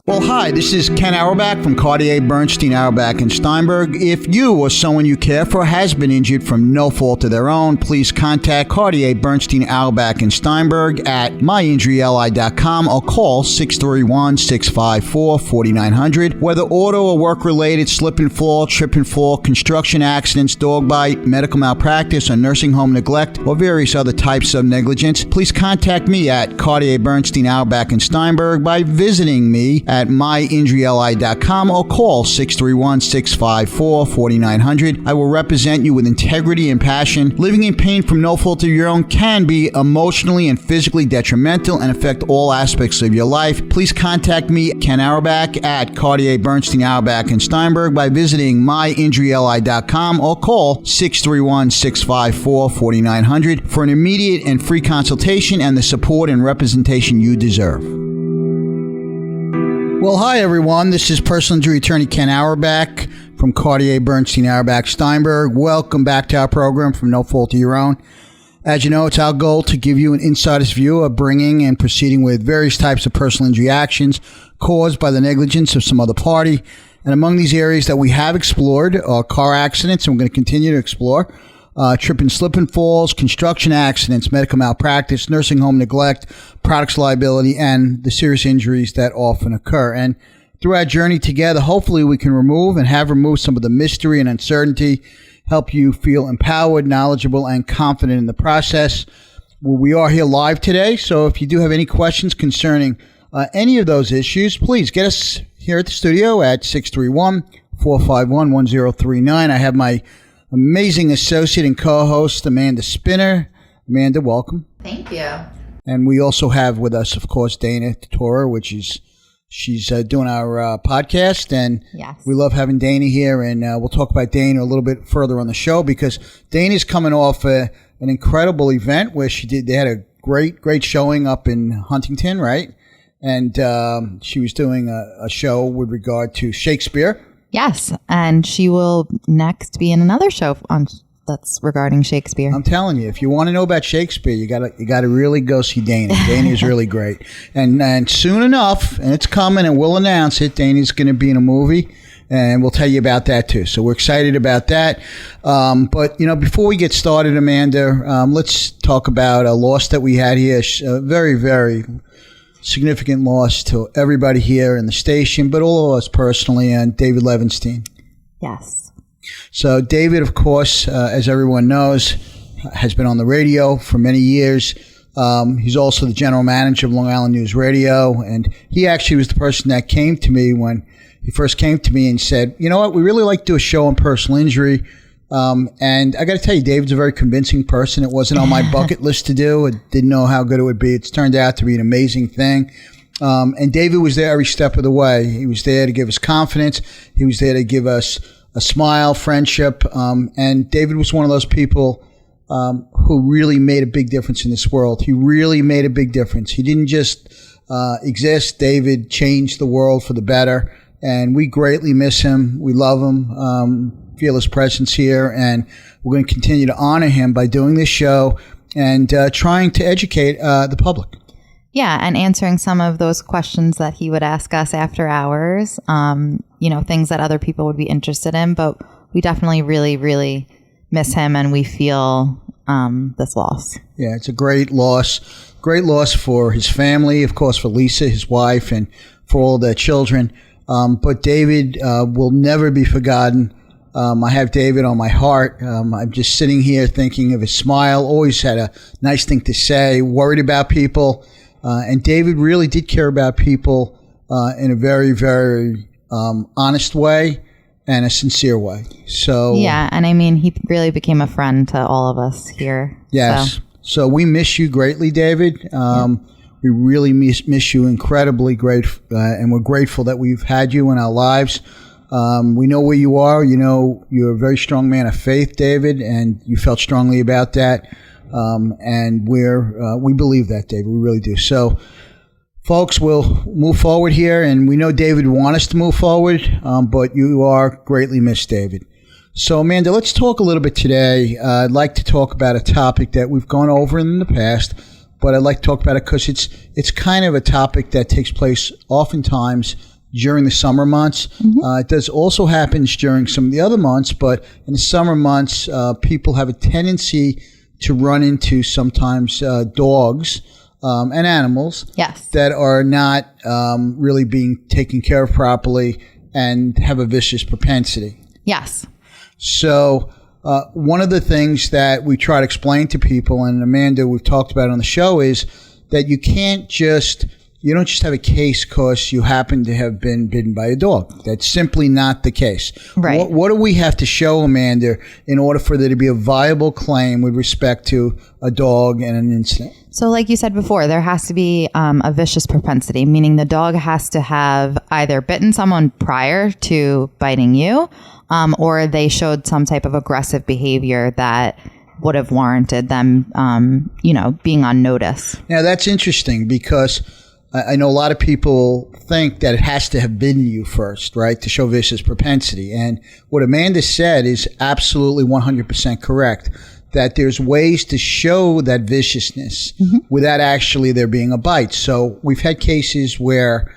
Well, hi, this is Ken Auerbach from Cartier, Bernstein, Auerbach, and Steinberg. If you or someone you care for has been injured from no fault of their own, please contact Cartier, Bernstein, Auerbach, and Steinberg at myinjuryli.com or call 631-654-4900. Whether auto or work-related, slip and fall, trip and fall, construction accidents, dog bite, medical malpractice, or nursing home neglect, or various other types of negligence, please contact me at Cartier, Bernstein, Auerbach, and Steinberg by visiting me at myinjuryli.com or call 631-654-4900. I will represent you with integrity and passion. Living in pain from no fault of your own can be emotionally and physically detrimental and affect all aspects of your life. Please contact me, Ken Auerbach, at Cartier, Bernstein, Auerbach, and Steinberg by visiting myinjuryli.com or call 631-654-4900 for an immediate and free consultation and the support and representation you deserve. Well, hi, everyone. This is personal injury attorney Ken Auerbach from Cartier, Bernstein, Auerbach, Steinberg. Welcome back to our program from No Fault of Your Own. As you know, it's our goal to give you an insider's view of bringing and proceeding with various types of personal injury actions caused by the negligence of some other party. And among these areas that we have explored are car accidents, and we're going to continue to explore, trip and slip and falls, construction accidents, medical malpractice, nursing home neglect, products liability, and the serious injuries that often occur. And through our journey together, hopefully we can remove and have removed some of the mystery and uncertainty, help you feel empowered, knowledgeable, and confident in the process. Well, we are here live today, so if you do have any questions concerning any of those issues, please get us here at the studio at 631-451-1039. I have my amazing associate and co-host, Amanda Spinner. Amanda, welcome. Thank you. And we also have with us, of course, Dana Tortora, she's doing our podcast. And yes, we love having Dana here. And we'll talk about Dana a little bit further on the show because Dana's coming off an incredible event where they had a great showing up in Huntington, right? And she was doing a show with regard to Shakespeare. Yes, and she will next be in another show that's regarding Shakespeare. I'm telling you, if you want to know about Shakespeare, you gotta really go see Dana. Dana is really great, and soon enough, and it's coming, and we'll announce it. Dana's going to be in a movie, and we'll tell you about that too. So we're excited about that. But before we get started, Amanda, let's talk about a loss that we had here. A very, very significant loss to everybody here in the station, but all of us personally, and David Levenstein. Yes. So David, of course, as everyone knows, has been on the radio for many years. He's also the general manager of Long Island News Radio, and he actually was the person that came to me when he first came to me and said, you know what, we really like to do a show on personal injury. And I got to tell you, David's a very convincing person. It wasn't on my bucket list to do. I didn't know how good it would be. It's turned out to be an amazing thing. And David was there every step of the way. He was there to give us confidence. He was there to give us a smile, friendship. And David was one of those people who really made a big difference in this world. He really made a big difference. He didn't just exist. David changed the world for the better. And we greatly miss him. We love him. Feel his presence here, and we're going to continue to honor him by doing this show and trying to educate the public. Yeah, and answering some of those questions that he would ask us after hours, things that other people would be interested in, but we definitely really, really miss him, and we feel this loss. Yeah, it's a great loss for his family, of course, for Lisa, his wife, and for all their children. But David will never be forgotten. I have David on my heart. I'm just sitting here thinking of his smile, always had a nice thing to say, worried about people. And David really did care about people in a very, very honest way and a sincere way. So yeah, and I mean, he really became a friend to all of us here. Yes. So we miss you greatly, David. We really miss you incredibly great, and we're grateful that we've had you in our lives. We know where you are. You're a very strong man of faith, David, and you felt strongly about that. And we believe that, David. We really do. So, folks, we'll move forward here, and we know David would want us to move forward, but you are greatly missed, David. So, Amanda, let's talk a little bit today. I'd like to talk about a topic that we've gone over in the past, but I'd like to talk about it because it's kind of a topic that takes place oftentimes during the summer months. It does also happens during some of the other months, but in the summer months, people have a tendency to run into sometimes dogs and animals that are not really being taken care of properly and have a vicious propensity. Yes. So one of the things that we try to explain to people, and Amanda, we've talked about on the show, is that you don't just have a case because you happen to have been bitten by a dog. That's simply not the case. Right. What do we have to show, Amanda, in order for there to be a viable claim with respect to a dog and an incident? So like you said before, there has to be a vicious propensity, meaning the dog has to have either bitten someone prior to biting you, or they showed some type of aggressive behavior that would have warranted them, being on notice. Now, that's interesting because I know a lot of people think that it has to have bitten you first, right, to show vicious propensity. And what Amanda said is absolutely 100% correct, that there's ways to show that viciousness without actually there being a bite. So we've had cases where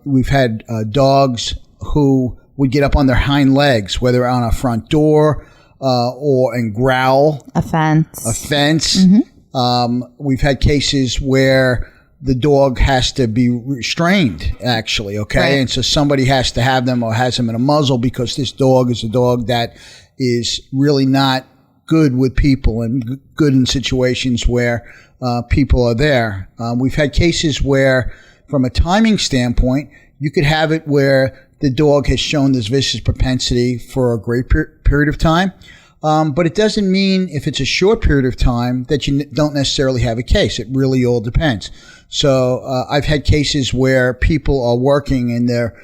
we've had dogs who would get up on their hind legs, whether on a front door and growl. A fence. We've had cases where the dog has to be restrained, actually, okay? Right. And so somebody has to have them or has them in a muzzle because this dog is a dog that is really not good with people and good in situations where people are there. We've had cases where, from a timing standpoint, you could have it where the dog has shown this vicious propensity for a great period of time. But it doesn't mean if it's a short period of time that you don't necessarily have a case. It really all depends. So I've had cases where people are working and they're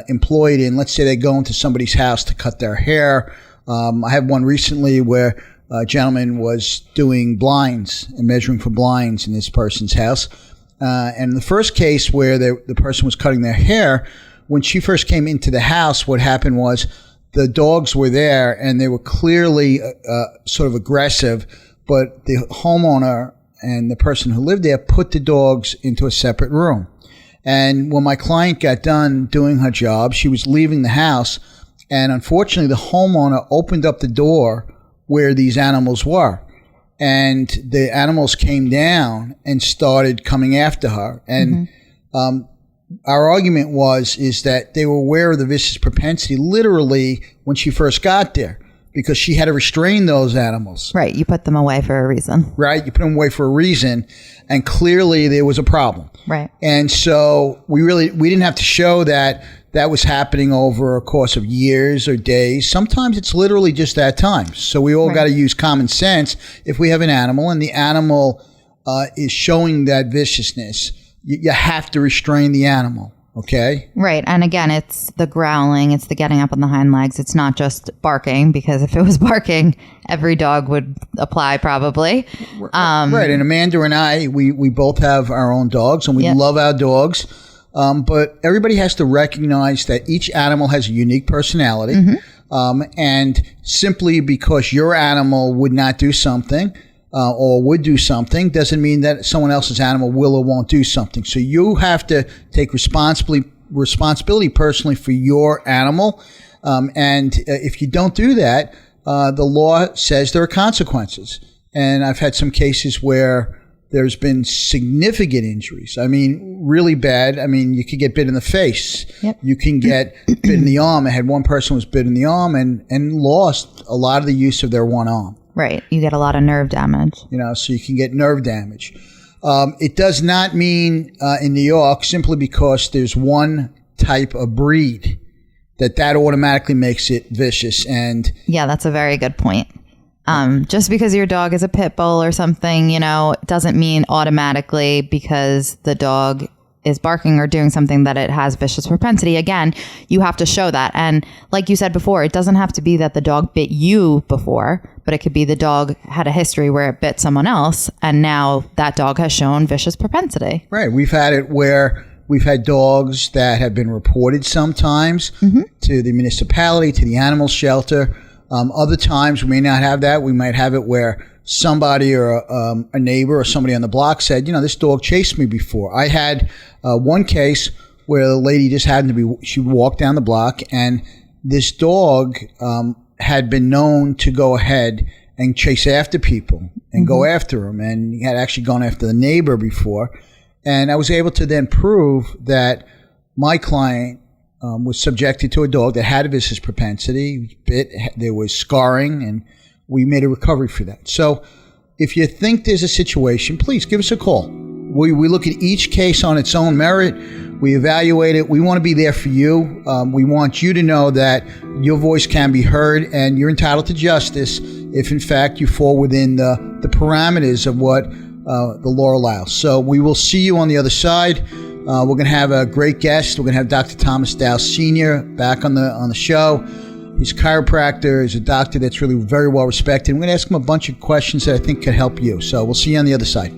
employed in, let's say they go into somebody's house to cut their hair. I had one recently where a gentleman was doing blinds and measuring for blinds in this person's house. And the first case where the person was cutting their hair, when she first came into the house, what happened was the dogs were there and they were clearly sort of aggressive, but the homeowner and the person who lived there put the dogs into a separate room. And when my client got done doing her job, she was leaving the house, and unfortunately the homeowner opened up the door where these animals were. And the animals came down and started coming after her. And our argument is that they were aware of the vicious propensity literally when she first got there, because she had to restrain those animals. Right. You put them away for a reason. Right. You put them away for a reason. And clearly there was a problem. Right. And so we didn't have to show that was happening over a course of years or days. Sometimes it's literally just that time. So we all got to use common sense. If we have an animal and the animal is showing that viciousness, you have to restrain the animal, okay? Right. And again, it's the growling, it's the getting up on the hind legs. It's not just barking, because if it was barking, every dog would apply probably. Right. And Amanda and I, we both have our own dogs, and we love our dogs. But everybody has to recognize that each animal has a unique personality. And simply because your animal would not do something, or would do something, doesn't mean that someone else's animal will or won't do something. So you have to take responsibility personally for your animal. And if you don't do that, the law says there are consequences. And I've had some cases where there's been significant injuries. I mean, really bad. I mean, you could get bit in the face. Yep. You can get bit in the arm. I had one person was bit in the arm and lost a lot of the use of their one arm. Right. You get a lot of nerve damage. So you can get nerve damage. It does not mean in New York, simply because there's one type of breed, that automatically makes it vicious. And yeah, that's a very good point. Just because your dog is a pit bull or something, doesn't mean automatically because the dog is barking or doing something that it has vicious propensity. Again, you have to show that. And like you said before, it doesn't have to be that the dog bit you before, but it could be the dog had a history where it bit someone else, and now that dog has shown vicious propensity. Right. We've had it where we've had dogs that have been reported sometimes to the municipality, to the animal shelter. Other times we may not have that. We might have it where somebody or a neighbor or somebody on the block said, this dog chased me before. I had one case where the lady just happened to she walked down the block, and this dog had been known to go ahead and chase after people and go after them. And he had actually gone after the neighbor before. And I was able to then prove that my client was subjected to a dog that had a vicious propensity. He was bit, there was scarring, and we made a recovery for that. So if you think there's a situation, please give us a call. We look at each case on its own merit. We evaluate it. We want to be there for you. We want you to know that your voice can be heard and you're entitled to justice if, in fact, you fall within the parameters of what the law allows. So we will see you on the other side. We're going to have a great guest. We're going to have Dr. Thomas Dow Sr. back on the show. He's a chiropractor. He's a doctor that's really very well respected. We're going to ask him a bunch of questions that I think could help you. So we'll see you on the other side.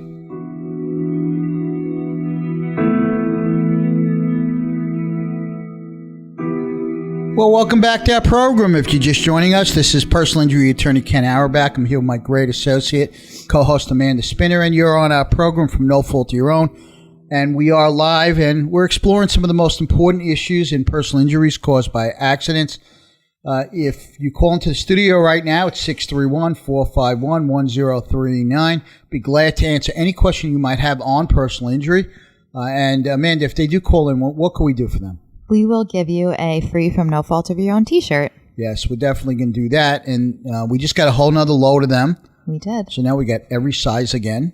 Well, welcome back to our program. If you're just joining us, this is personal injury attorney Ken Auerbach. I'm here with my great associate, co-host Amanda Spinner, and you're on our program From No Fault of Your Own. And we are live, and we're exploring some of the most important issues in personal injuries caused by accidents. If you call into the studio right now, it's 631-451-1039. Be glad to answer any question you might have on personal injury. And Amanda, if they do call in, what can we do for them? We will give you a free From No Fault of Your Own t-shirt. Yes, we're definitely going to do that. And we just got a whole nother load of them. We did. So now we got every size again.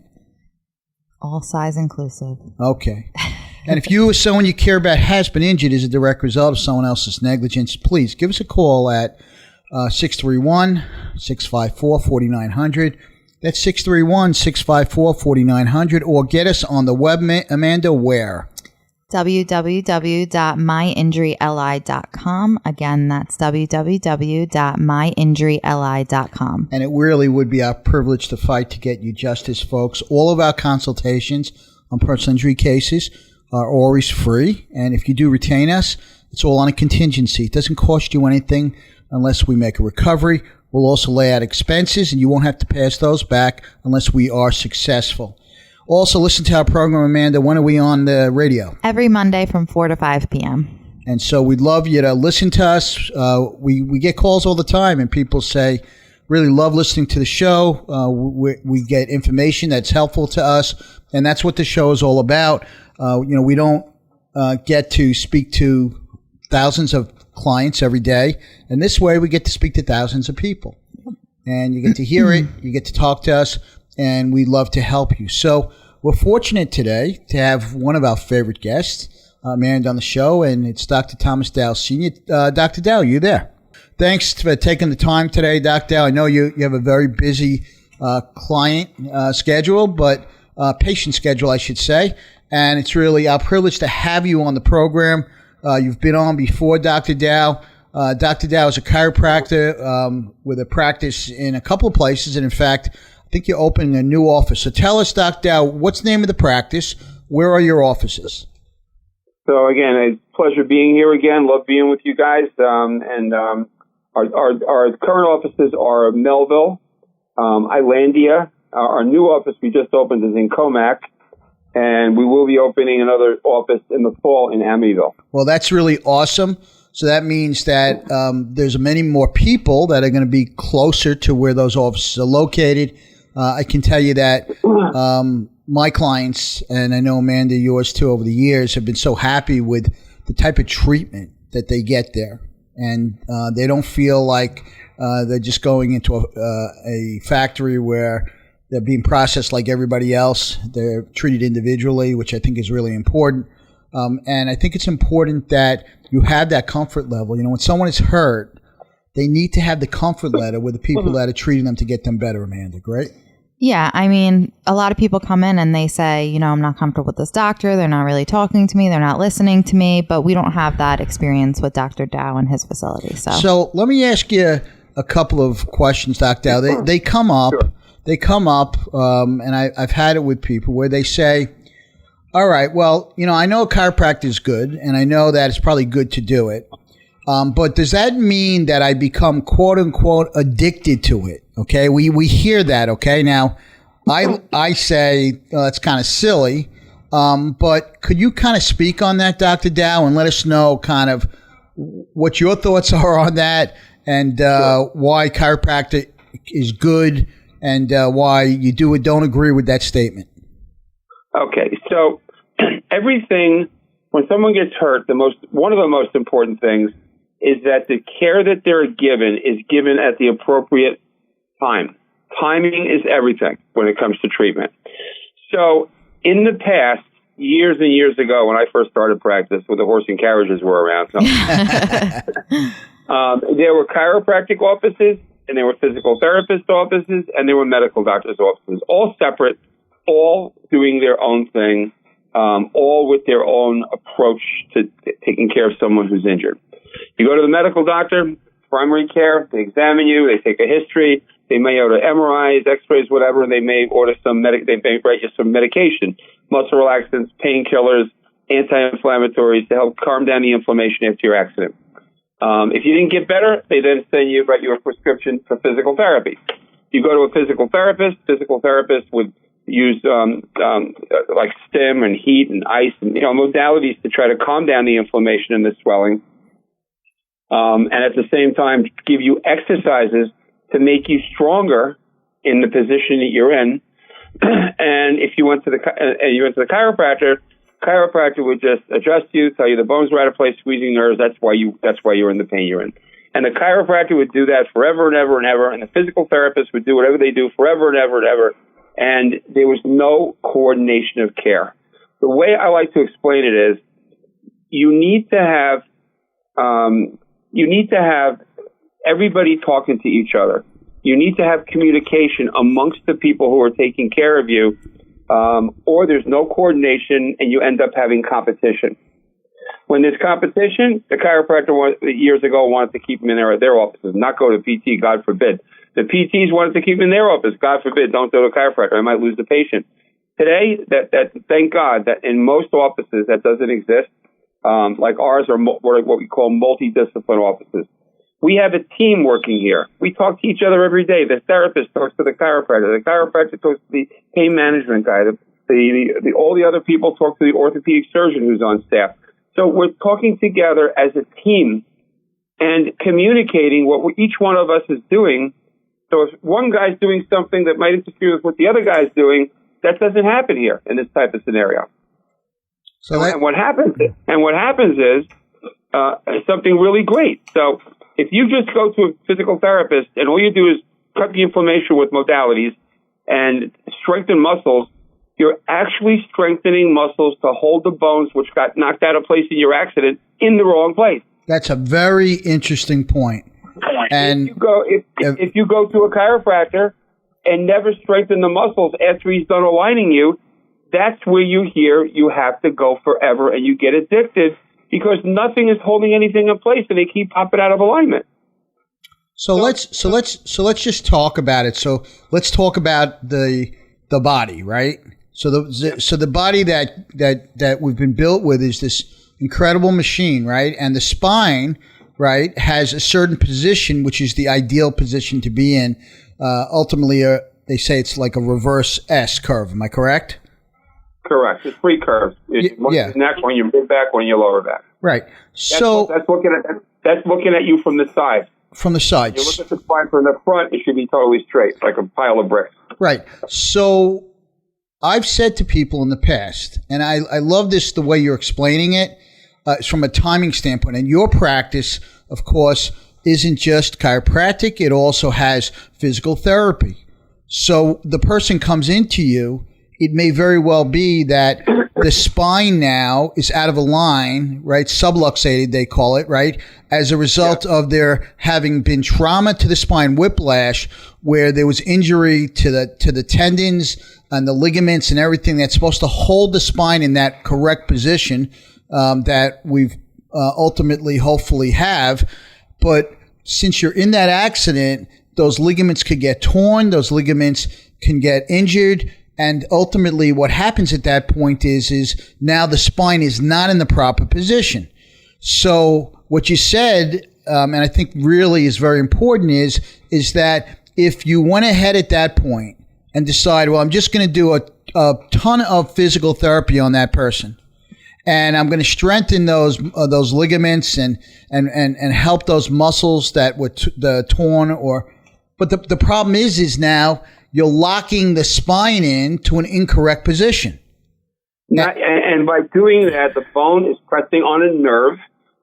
All size inclusive. Okay. And if you or someone you care about has been injured as a direct result of someone else's negligence, please give us a call at 631-654-4900. That's 631-654-4900. Or get us on the web, Amanda, where? www.myinjuryli.com. Again, that's www.myinjuryli.com. And it really would be our privilege to fight to get you justice, folks. All of our consultations on personal injury cases are always free. And if you do retain us, it's all on a contingency. It doesn't cost you anything unless we make a recovery. We'll also lay out expenses, and you won't have to pass those back unless we are successful. Also, listen to our program, Amanda. When are we on the radio? Every Monday from 4 to 5 p.m. And so we'd love you to listen to us. We get calls all the time, and people say, really love listening to the show. We get information that's helpful to us, and that's what the show is all about. We don't get to speak to thousands of clients every day, and this way we get to speak to thousands of people. And you get to hear it, you get to talk to us, and we love to help you. So we're fortunate today to have one of our favorite guests, Amanda, on the show, and it's Dr. Thomas Dow Sr. Dr. Dow, you there? Thanks for taking the time today, Dr. Dow. I know you have a very busy client schedule, but patient schedule, I should say. And it's really our privilege to have you on the program. You've been on before, Dr. Dow. Dr. Dow is a chiropractor with a practice in a couple of places. And in fact, I think you're opening a new office. So tell us, Dr. Dow, what's the name of the practice? Where are your offices? So again, a pleasure being here again. Love being with you guys. Our current offices are Melville, Islandia. Our new office we just opened is in Comac, and we will be opening another office in the fall in Amityville. Well, that's really awesome. So that means that there's many more people that are going to be closer to where those offices are located. I can tell you that my clients, and I know Amanda, yours too, over the years, have been so happy with the type of treatment that they get there. And they don't feel like they're just going into a factory where they're being processed like everybody else. They're treated individually, which I think is really important. And I think it's important that you have that comfort level. When someone is hurt, they need to have the comfort level with the people that are treating them to get them better, Amanda. Great? Yeah. I mean, a lot of people come in and they say, I'm not comfortable with this doctor. They're not really talking to me. They're not listening to me. But we don't have that experience with Dr. Dow and his facility. So let me ask you a couple of questions, Dr. Dow. They come up. Sure. They come up, and I've had it with people where they say, all right, well, I know chiropractic is good, and I know that it's probably good to do it. But does that mean that I become quote unquote addicted to it? Okay. We hear that. Okay. Now I say that's kind of silly. But could you kind of speak on that, Dr. Dow, and let us know kind of what your thoughts are on that, and why chiropractic is good, and why you do or don't agree with that statement? Okay, so everything, when someone gets hurt, one of the most important things is that the care that they're given is given at the appropriate time. Timing is everything when it comes to treatment. So in the past, years and years ago, when I first started practice, when the horse and carriages were around, there were chiropractic offices, and there were physical therapist offices, and there were medical doctors' offices, all separate, all doing their own thing, all with their own approach to taking care of someone who's injured. You go to the medical doctor, primary care, they examine you, they take a history, they may order MRIs, X-rays, whatever. They may order they may write you some medication, muscle relaxants, painkillers, anti-inflammatories to help calm down the inflammation after your accident. If you didn't get better, they then write you a prescription for physical therapy. You go to a physical therapist would use like stim and heat and ice and modalities to try to calm down the inflammation and the swelling, and at the same time give you exercises to make you stronger in the position that you're in. And if you went to the chiropractor would just adjust you, tell you the bones are out of place, squeezing nerves. That's why you're in the pain you're in. And the chiropractor would do that forever and ever and ever. And the physical therapist would do whatever they do forever and ever and ever. And there was no coordination of care. The way I like to explain it is, you need to have everybody talking to each other. You need to have communication amongst the people who are taking care of you, or there's no coordination and you end up having competition. When there's competition, the chiropractor years ago wanted to keep them in their offices, not go to PT, God forbid. The PTs wanted to keep them in their office, God forbid, don't go to a chiropractor, I might lose the patient. Today, thank God that in most offices that doesn't exist, like ours are what we call multidiscipline offices. We have a team working here. We talk to each other every day. The therapist talks to the chiropractor talks to the pain management guy. All the other people talk to the orthopedic surgeon who's on staff. So we're talking together as a team and communicating what each one of us is doing. So if one guy's doing something that might interfere with what the other guy's doing, that doesn't happen here in this type of scenario. And what happens is something really great. So if you just go to a physical therapist and all you do is cut the inflammation with modalities and strengthen muscles, you're actually strengthening muscles to hold the bones which got knocked out of place in your accident in the wrong place. That's a very interesting point. And if you go to a chiropractor and never strengthen the muscles after he's done aligning you, that's where you hear you have to go forever and you get addicted because nothing is holding anything in place and they keep popping out of alignment. So let's just talk about it. So let's talk about the body, right? So the body that we've been built with is this incredible machine, right? And the spine, right, has a certain position, which is the ideal position to be in. Ultimately, they say it's like a reverse S curve. Am I correct? Correct. It's three curves. It's one your neck, one your mid back, one your lower back. Right. That's looking at you from the side. From the sides. You look at the spine from the front, it should be totally straight, like a pile of bricks. Right. So I've said to people in the past, and I love this the way you're explaining it, from a timing standpoint. And your practice, of course, isn't just chiropractic. It also has physical therapy. So the person comes into you, it may very well be that the spine now is out of a line, right? Subluxated, they call it, right? As a result of there having been trauma to the spine, whiplash, where there was injury to the tendons and the ligaments and everything that's supposed to hold the spine in that correct position that we've ultimately, hopefully have. But since you're in that accident, those ligaments could get torn, those ligaments can get injured. And ultimately what happens at that point is now the spine is not in the proper position. So what you said, and I think really is very important, is that if you went ahead at that point and decide, well, I'm just going to do a ton of physical therapy on that person, and I'm going to strengthen those ligaments and help those muscles that were torn, but the problem is now you're locking the spine in to an incorrect position. And by doing that, the bone is pressing on a nerve.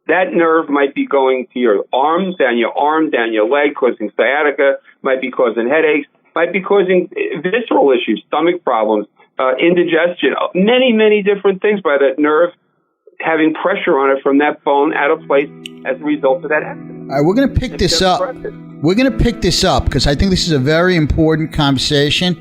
That nerve might be going to your arm, down your leg, causing sciatica, might be causing headaches, might be causing visceral issues, stomach problems, indigestion, many, many different things by that nerve having pressure on it from that bone out of place as a result of that accident. All right, we're going to pick this up. We're going to pick this up because I think this is a very important conversation,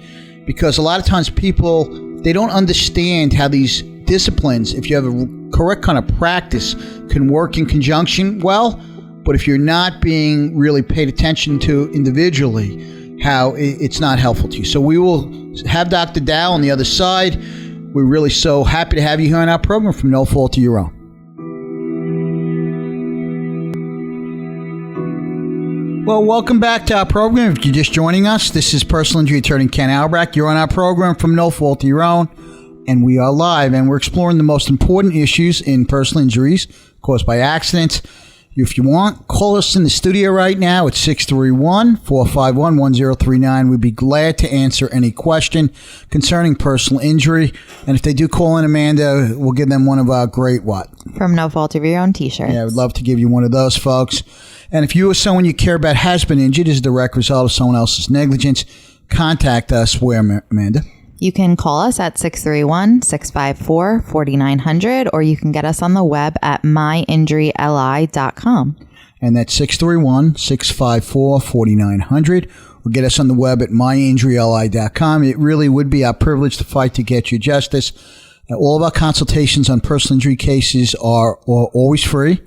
because a lot of times people, they don't understand how these disciplines, if you have a correct kind of practice, can work in conjunction well, but if you're not being really paid attention to individually, how it's not helpful to you. So we will have Dr. Dow on the other side. We're really so happy to have you here on our program from No Fault of Your Own. Well, welcome back to our program. If you're just joining us, this is personal injury attorney Ken Auerbach. You're on our program from No Fault of Your Own, and we are live, and we're exploring the most important issues in personal injuries caused by accidents. If you want, call us in the studio right now at 631-451-1039. We'd be glad to answer any question concerning personal injury. And if they do call in, Amanda, we'll give them one of our great From No Fault of Your Own t-shirts. Yeah, I would love to give you one of those, folks. And if you or someone you care about has been injured as a direct result of someone else's negligence, contact us where, Amanda? You can call us at 631-654-4900, or you can get us on the web at myinjuryli.com. And that's 631-654-4900. Or get us on the web at myinjuryli.com. It really would be our privilege to fight to get you justice. All of our consultations on personal injury cases are always free.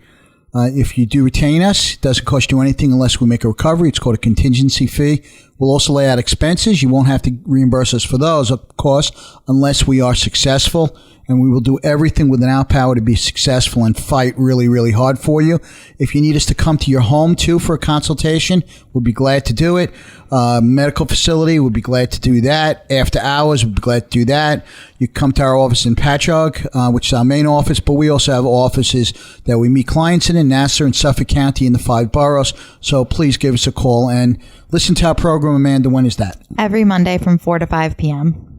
If you do retain us, it doesn't cost you anything unless we make a recovery. It's called a contingency fee. We'll also lay out expenses. You won't have to reimburse us for those, of course, unless we are successful. And we will do everything within our power to be successful and fight really, really hard for you. If you need us to come to your home, too, for a consultation, we'll be glad to do it. Medical facility, we'll be glad to do that. After hours, we'll be glad to do that. You can come to our office in Patchogue, which is our main office, but we also have offices that we meet clients in Nassau and Suffolk County in the 5 boroughs. So please give us a call and listen to our program. Amanda, when is that? Every Monday from 4 to 5 p.m.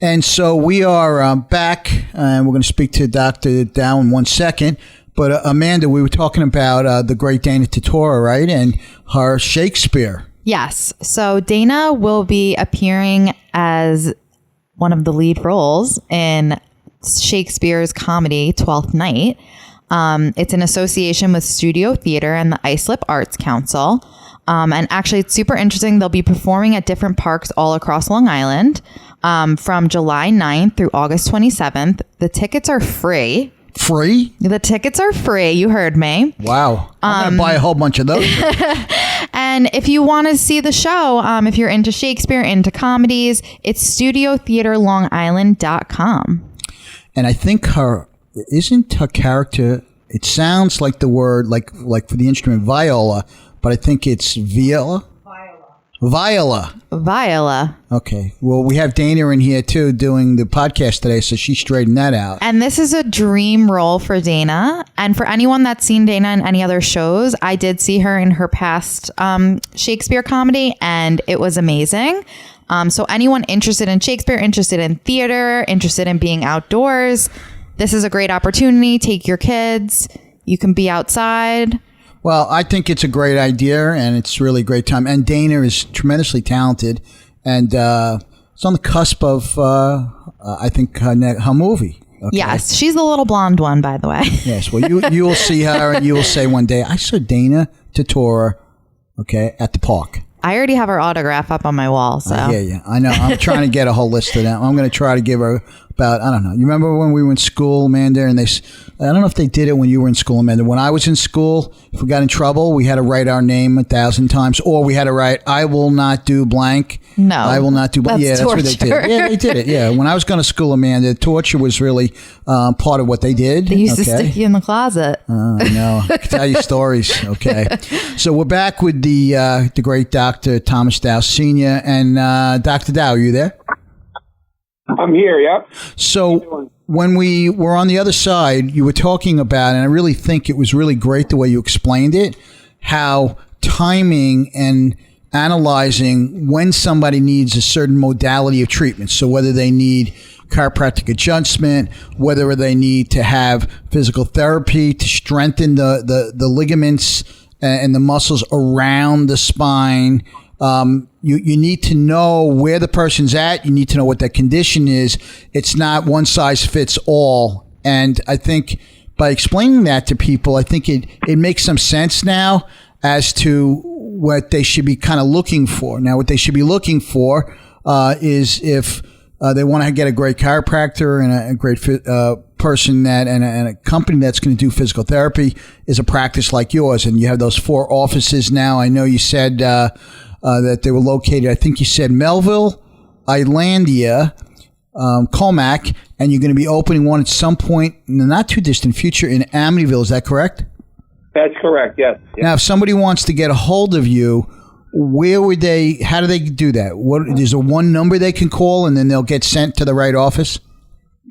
And so we are back, and we're going to speak to Dr. Dow in 1 second. But Amanda, we were talking about the great Dana Tortora, right, and her Shakespeare. Yes. So Dana will be appearing as one of the lead roles in Shakespeare's comedy, Twelfth Night. It's in association with Studio Theater and the Islip Arts Council. And actually, it's super interesting. They'll be performing at different parks all across Long Island from July 9th through August 27th. The tickets are free. Free? The tickets are free. You heard me. Wow. I'm going to buy a whole bunch of those. And if you want to see the show, if you're into Shakespeare, into comedies, it's studiotheaterlongisland.com. And I think isn't her character, it sounds like the word, like for the instrument viola, but I think it's viola. Viola. Okay. Well, we have Dana in here, too, doing the podcast today, so she straightened that out. And this is a dream role for Dana. And for anyone that's seen Dana in any other shows, I did see her in her past Shakespeare comedy, and it was amazing. So anyone interested in Shakespeare, interested in theater, interested in being outdoors, this is a great opportunity. Take your kids. You can be outside. Well, I think it's a great idea, and it's really a great time. And Dana is tremendously talented, and it's on the cusp of, I think, her movie. Okay? Yes, she's the little blonde one, by the way. Yes, well, you will see her, and you will say one day, I saw Dana Tortora, okay, at the park. I already have her autograph up on my wall. So I hear you. I know. I'm trying to get a whole list of them. I'm going to try to give her about, I don't know. You remember when we were in school, Amanda, and I don't know if they did it when you were in school, Amanda. When I was in school, if we got in trouble, we had to write our name 1,000 times, or we had to write, I will not do blank. No. I will not do blank. That's That's what they did. Yeah, they did it. Yeah. When I was going to school, Amanda, torture was really part of what they did. They used to stick you in the closet. I know. I can tell you stories. Okay. So we're back with the great Dr. Thomas Dow Sr. And Dr. Dow, are you there? I'm here, yep. So when we were on the other side, you were talking about, and I really think it was really great the way you explained it, how timing and analyzing when somebody needs a certain modality of treatment. So whether they need chiropractic adjustment, whether they need to have physical therapy to strengthen the ligaments and the muscles around the spine. You need to know where the person's at. You need to know what their condition is. It's not one size fits all. And I think by explaining that to people, I think it makes some sense now as to what they should be kind of looking for. Now, what they should be looking for is if they want to get a great chiropractor and a great person and a company that's going to do physical therapy is a practice like yours. And you have those 4 offices now. I know you said that they were located, I think you said Melville, Islandia, Comac, and you're going to be opening one at some point in the not too distant future in Amityville. Is that correct? That's correct, yes. Now, if somebody wants to get a hold of you, how do they do that? There's a one number they can call and then they'll get sent to the right office?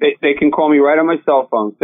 They can call me right on my cell phone,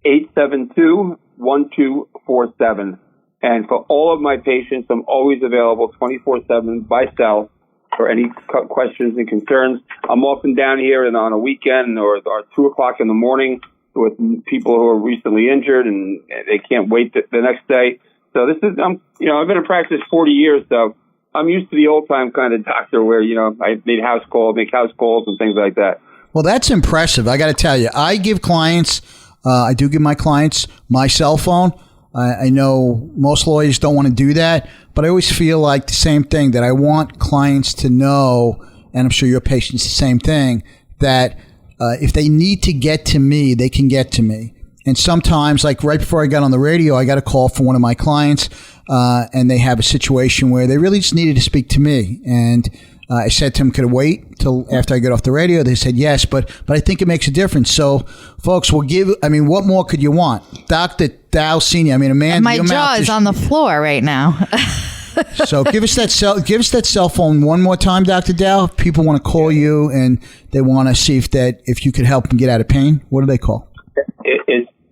631-872-1247. And for all of my patients, I'm always available 24/7 by cell for any questions and concerns. I'm often down here and on a weekend or 2 o'clock in the morning with people who are recently injured and they can't wait the next day. So this is, I've been in practice 40 years, so I'm used to the old time kind of doctor where, I make house calls and things like that. Well, that's impressive. I got to tell you, I do give my clients my cell phone. I know most lawyers don't want to do that, but I always feel like the same thing, that I want clients to know, and I'm sure your patients the same thing, that if they need to get to me, they can get to me. And sometimes, like right before I got on the radio, I got a call from one of my clients, and they have a situation where they really just needed to speak to me. And I said to them, could I wait till after I get off the radio? They said yes, but I think it makes a difference. So, folks, what more could you want? Dr. Dow Sr., Amanda, my jaw is on the floor right now. So give us that cell phone one more time, Dr. Dow. If people want to call you and they want to see if you could help them get out of pain, what do they call?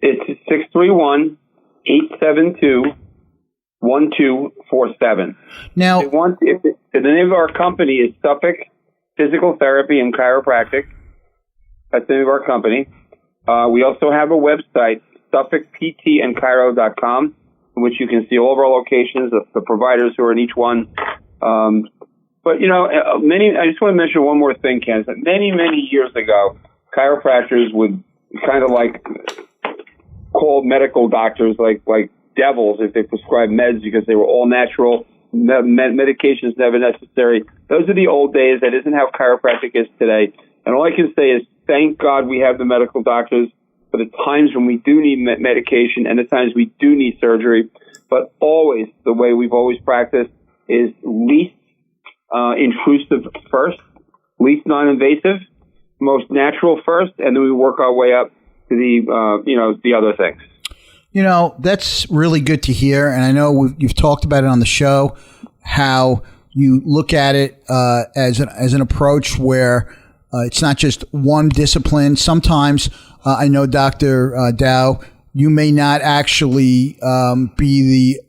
It's 631-872-1247. Now, the name of our company is Suffolk Physical Therapy and Chiropractic. That's the name of our company. We also have a website, SuffolkPTandChiro.com, in which you can see all of our locations, the providers who are in each one. But I just want to mention one more thing, Kenneth. Many, many years ago, chiropractors would kind of like call medical doctors like devils if they prescribed meds because they were all natural. Medications never necessary. Those are the old days. That isn't how chiropractic is today. And all I can say is thank God we have the medical doctors for the times when we do need medication and the times we do need surgery. But always, the way we've always practiced is least intrusive first, least non-invasive, most natural first, and then we work our way up to the other things. That's really good to hear. And I know you've talked about it on the show, how you look at it as an approach where it's not just one discipline. Sometimes I know, Dr. Dow, you may not actually be the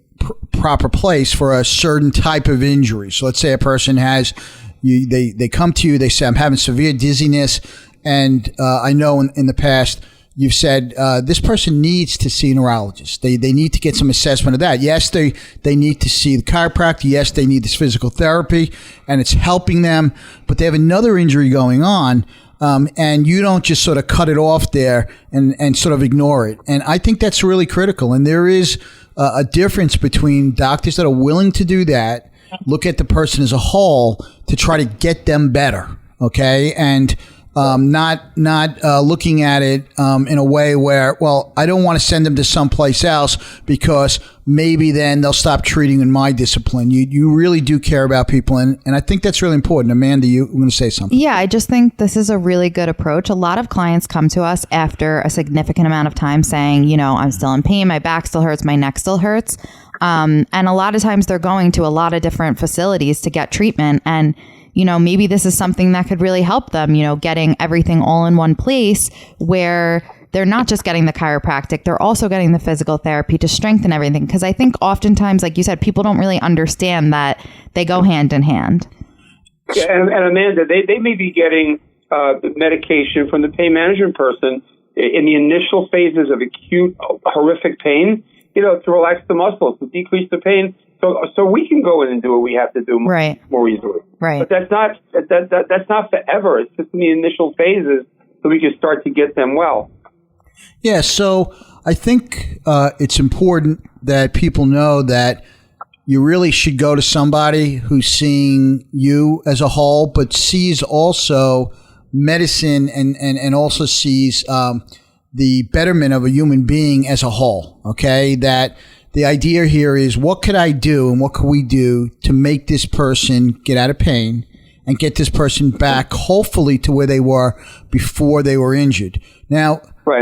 proper place for a certain type of injury. So let's say a person has, they come to you, they say, I'm having severe dizziness. And I know in the past, you've said this person needs to see a neurologist. They need to get some assessment of that. Yes, they need to see the chiropractor. Yes, they need this physical therapy, and it's helping them. But they have another injury going on, and you don't just sort of cut it off there and sort of ignore it. And I think that's really critical. And there is a difference between doctors that are willing to do that, look at the person as a whole to try to get them better, okay? And not looking at it in a way where, well, I don't want to send them to someplace else because maybe then they'll stop treating in my discipline. You really do care about people, and I think that's really important. Amanda, you were going to say something. Yeah, I just think this is a really good approach. A lot of clients come to us after a significant amount of time saying, I'm still in pain, my back still hurts, my neck still hurts. And a lot of times they're going to a lot of different facilities to get treatment. And, maybe this is something that could really help them, getting everything all in one place where they're not just getting the chiropractic, they're also getting the physical therapy to strengthen everything. Because I think oftentimes, like you said, people don't really understand that they go hand in hand. Yeah, and Amanda, they may be getting medication from the pain management person in the initial phases of acute, horrific pain, to relax the muscles, to decrease the pain, so we can go in and do what we have to do more easily. Right. But that's not forever. It's just in the initial phases, so we can start to get them well. Yeah. So I think it's important that people know that you really should go to somebody who's seeing you as a whole, but sees also medicine and also sees the betterment of a human being as a whole. Okay. That the idea here is, what could I do and what could we do to make this person get out of pain and get this person back, hopefully, to where they were before they were injured. Now, right.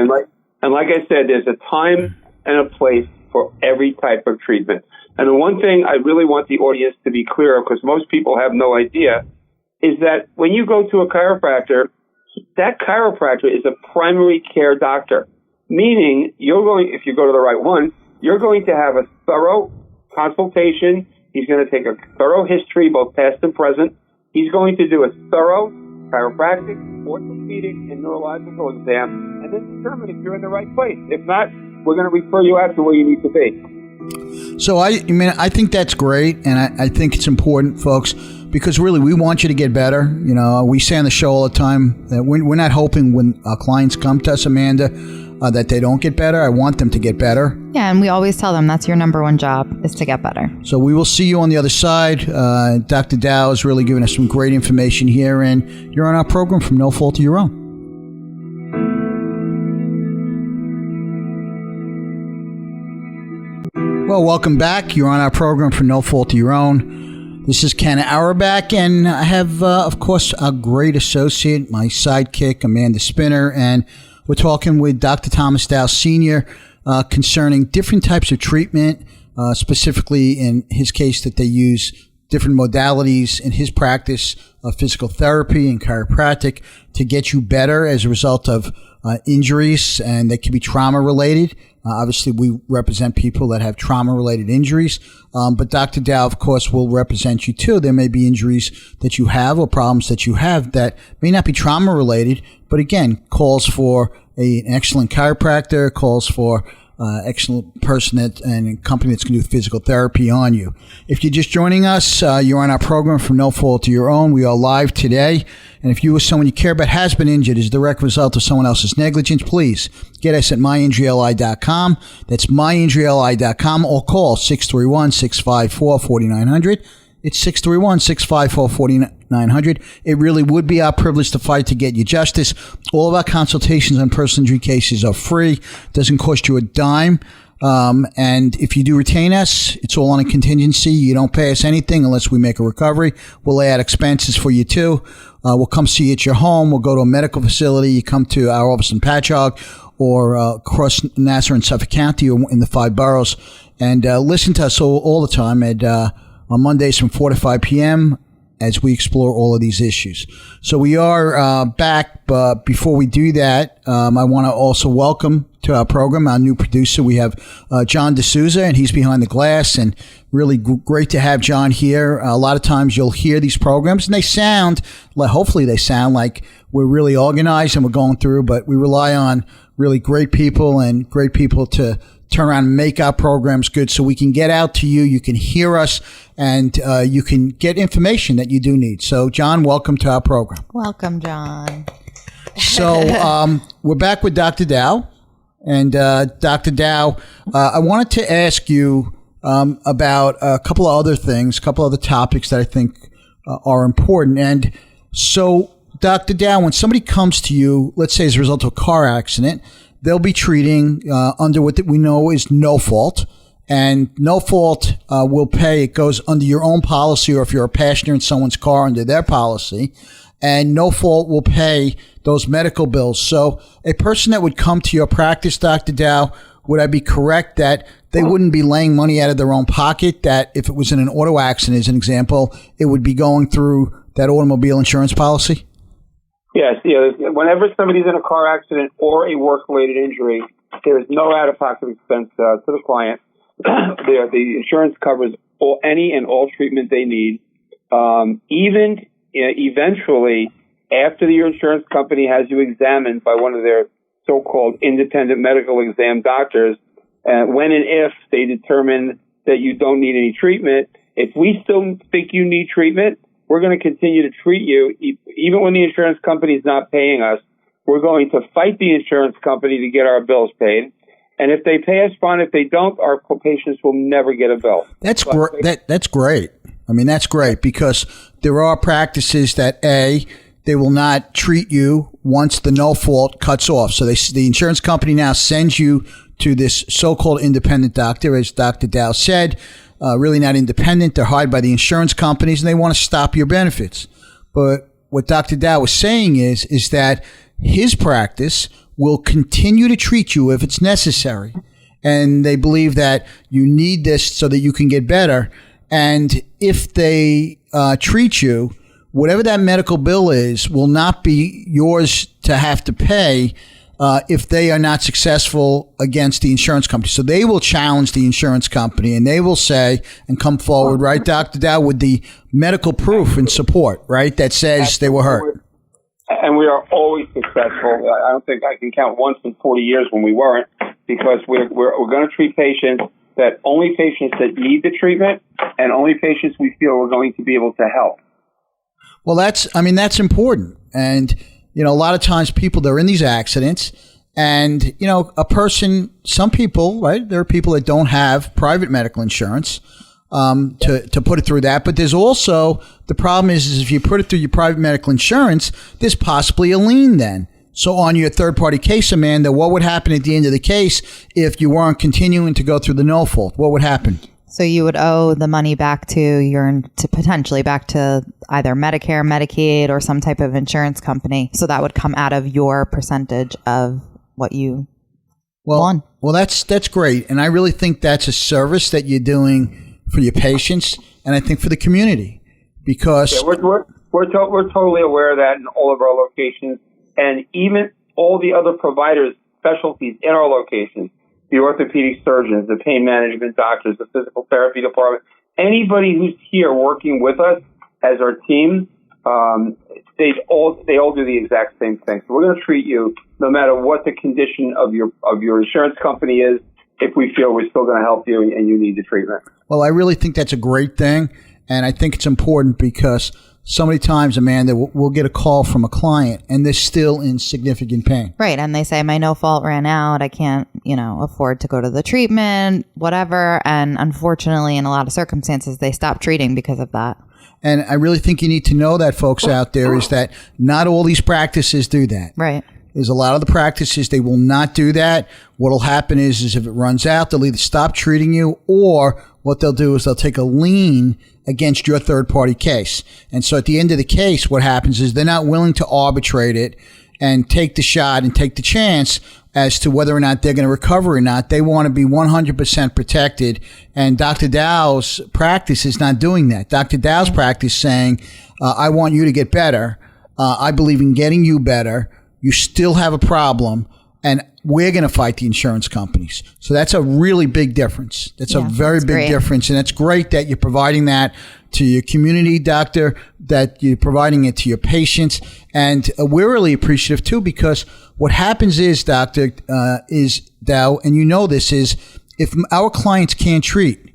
And like I said, there's a time and a place for every type of treatment. And the one thing I really want the audience to be clear of, because most people have no idea, is that when you go to a chiropractor, that chiropractor is a primary care doctor, meaning if you go to the right one, you're going to have a thorough consultation. He's going to take a thorough history, both past and present. He's going to do a thorough chiropractic, orthopedic, and neurological exam, and then determine if you're in the right place. If not, we're going to refer you out to where you need to be. So I think that's great, and I think it's important, folks, because really we want you to get better. We say on the show all the time that we're not hoping when our clients come to us, Amanda, that they don't get better. I want them to get better. Yeah, and we always tell them that's your number one job, is to get better. So we will see you on the other side. Dr. Dow has really given us some great information here, and you're on our program from No Fault of Your Own. Well, welcome back. You're on our program for No Fault of Your Own. This is Kenneth Auerbach, and I have, of course, a great associate, my sidekick, Amanda Spinner, and we're talking with Dr. Thomas Dow Sr. Concerning different types of treatment, specifically in his case that they use different modalities in his practice of physical therapy and chiropractic to get you better as a result of injuries, and they can be trauma related. Obviously, we represent people that have trauma-related injuries, but Dr. Dow, of course, will represent you too. There may be injuries that you have or problems that you have that may not be trauma-related, but again, calls for an excellent chiropractor, calls for excellent person and a company that's going to do physical therapy on you. If you're just joining us, you're on our program from No Fault of Your Own. We are live today. And if you or someone you care about has been injured as a direct result of someone else's negligence, please get us at myinjuryli.com. That's myinjuryli.com, or call 631-654-4900. It's 631-654-4900. It really would be our privilege to fight to get you justice. All of our consultations on personal injury cases are free. Doesn't cost you a dime. And if you do retain us, it's all on a contingency. You don't pay us anything unless we make a recovery. We'll lay out expenses for you too. We'll come see you at your home. We'll go to a medical facility. You come to our office in Patchogue or across Nassau and Suffolk County or in the 5 boroughs, and listen to us all the time on Mondays from 4 to 5 p.m. as we explore all of these issues. So we are back, but before we do that, I want to also welcome to our program our new producer. We have John D'Souza, and he's behind the glass, and really great to have John here. A lot of times you'll hear these programs, and they sound, hopefully they sound like we're really organized and we're going through, but we rely on really great people and great people to turn around and make our programs good so we can get out to you. You can hear us, and you can get information that you do need. So, John, welcome to our program. Welcome, John. So, we're back with Dr. Dow. And Dr. Dow, I wanted to ask you about a couple of other things, a couple of other topics that I think are important. And so Dr. Dow, when somebody comes to you, let's say as a result of a car accident, they'll be treating under what we know is no fault. And no fault will pay. It goes under your own policy, or if you're a passenger in someone's car, under their policy. And no fault will pay those medical bills. So a person that would come to your practice, Dr. Dow, would I be correct that they wouldn't be laying money out of their own pocket, that if it was in an auto accident, as an example, it would be going through that automobile insurance policy? Yes. Whenever somebody's in a car accident or a work-related injury, there is no out-of-pocket expense to the client. The insurance covers any and all treatment they need. Even eventually, after the insurance company has you examined by one of their so-called independent medical exam doctors, when and if they determine that you don't need any treatment, if we still think you need treatment, we're going to continue to treat you. Even when the insurance company is not paying us, we're going to fight the insurance company to get our bills paid. And if they pay us, fine. If they don't, our patients will never get a bill. That's great. I mean, that's great, because there are practices that, they will not treat you once the no fault cuts off. So the insurance company now sends you to this so-called independent doctor, as Dr. Dow said, really not independent. They're hired by the insurance companies, and they want to stop your benefits. But what Dr. Dow was saying is that his practice will continue to treat you if it's necessary. And they believe that you need this so that you can get better. And if they treat you, whatever that medical bill is will not be yours to have to pay if they are not successful against the insurance company. So they will challenge the insurance company, and they will say and come forward, right, Dr. Dow, with the medical proof and support, right, that says they were hurt. And we are always successful. I don't think I can count once in 40 years when we weren't, because we're going to treat patients, that only patients that need the treatment and only patients we feel we're going to be able to help. Well, that's important. And, a lot of times people, they're in these accidents, and, some people, right, there are people that don't have private medical insurance to put it through that. But there's also, the problem is if you put it through your private medical insurance, there's possibly a lien then. So on your third-party case, Amanda, what would happen at the end of the case if you weren't continuing to go through the no fault? What would happen? So you would owe the money back to potentially back to either Medicare, Medicaid, or some type of insurance company. So that would come out of your percentage of what you won. Well, that's great. And I really think that's a service that you're doing for your patients, and I think for the community, because we're totally aware of that in all of our locations, and even all the other providers, specialties in our locations. The orthopedic surgeons, the pain management doctors, the physical therapy department, anybody who's here working with us as our team, they all do the exact same thing. So we're going to treat you no matter what the condition of your insurance company is, if we feel we're still going to help you and you need the treatment. Well, I really think that's a great thing, and I think it's important because so many times, Amanda, we'll get a call from a client and they're still in significant pain. Right. And they say, my no fault ran out. I can't, afford to go to the treatment, whatever. And unfortunately, in a lot of circumstances, they stop treating because of that. And I really think you need to know that, folks out there, is that not all these practices do that. Right. There's a lot of the practices, they will not do that. What will happen is if it runs out, they'll either stop treating you, or what they'll do is they'll take a lien against your third-party case. And so at the end of the case, what happens is they're not willing to arbitrate it and take the shot and take the chance as to whether or not they're going to recover or not. They want to be 100% protected. And Dr. Dow's practice is not doing that. Dr. Dow's practice is saying, I want you to get better. I believe in getting you better. You still have a problem, and we're going to fight the insurance companies. So that's a really big difference. That's a very big difference. And it's great that you're providing that to your community, doctor, that you're providing it to your patients. And we're really appreciative too, because what happens is, Doctor, is Dow, and you know this, is if our clients can't treat,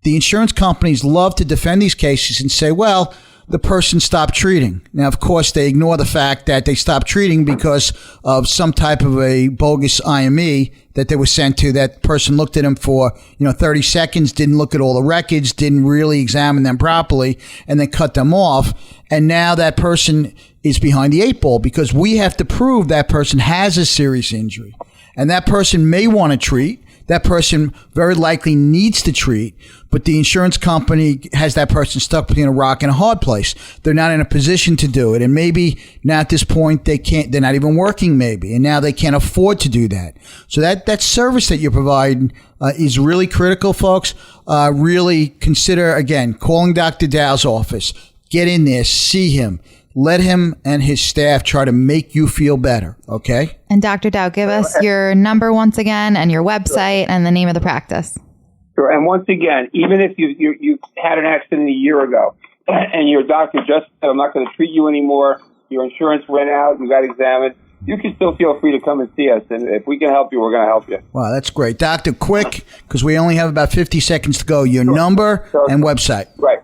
the insurance companies love to defend these cases and say, well, the person stopped treating. Now, of course, they ignore the fact that they stopped treating because of some type of a bogus IME that they were sent to. That person looked at them for 30 seconds, didn't look at all the records, didn't really examine them properly, and then cut them off. And now that person is behind the 8 ball because we have to prove that person has a serious injury. And that person may want to treat. That person very likely needs to treat, but the insurance company has that person stuck between a rock and a hard place. They're not in a position to do it. And maybe now at this point they're not even working maybe. And now they can't afford to do that. So that service that you're providing is really critical, folks. Really consider, again, calling Dr. Dow's office. Get in there, see him. Let him and his staff try to make you feel better, okay? And Dr. Dow, give us your number once again and your website and the name of the practice. Sure. And once again, even if you had an accident a year ago and your doctor just said, I'm not going to treat you anymore, your insurance went out, you got examined, you can still feel free to come and see us. And if we can help you, we're going to help you. Wow, that's great. Doctor, quick, because we only have about 50 seconds to go. Your number and website. Right.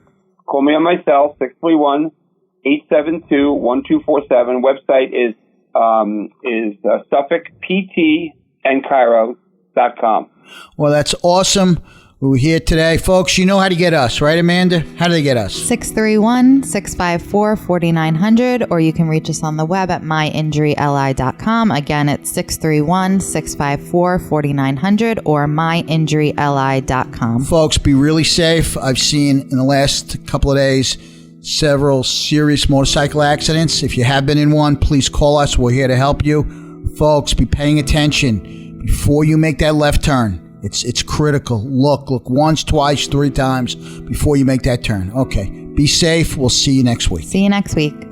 Call me on my cell, 631-872-1247. Website is SuffolkPTandChiro.com. Well, that's awesome. We're here today. Folks, you know how to get us, right, Amanda? How do they get us? 631-654-4900, or you can reach us on the web at myinjuryli.com. Again, it's 631-654-4900 or myinjuryli.com. Folks, be really safe. I've seen in the last couple of days several serious motorcycle accidents. If you have been in one, please call us. We're here to help you. Folks, be paying attention before you make that left turn. It's critical. Look once, twice, 3 times before you make that turn. Okay. Be safe. We'll see you next week. See you next week.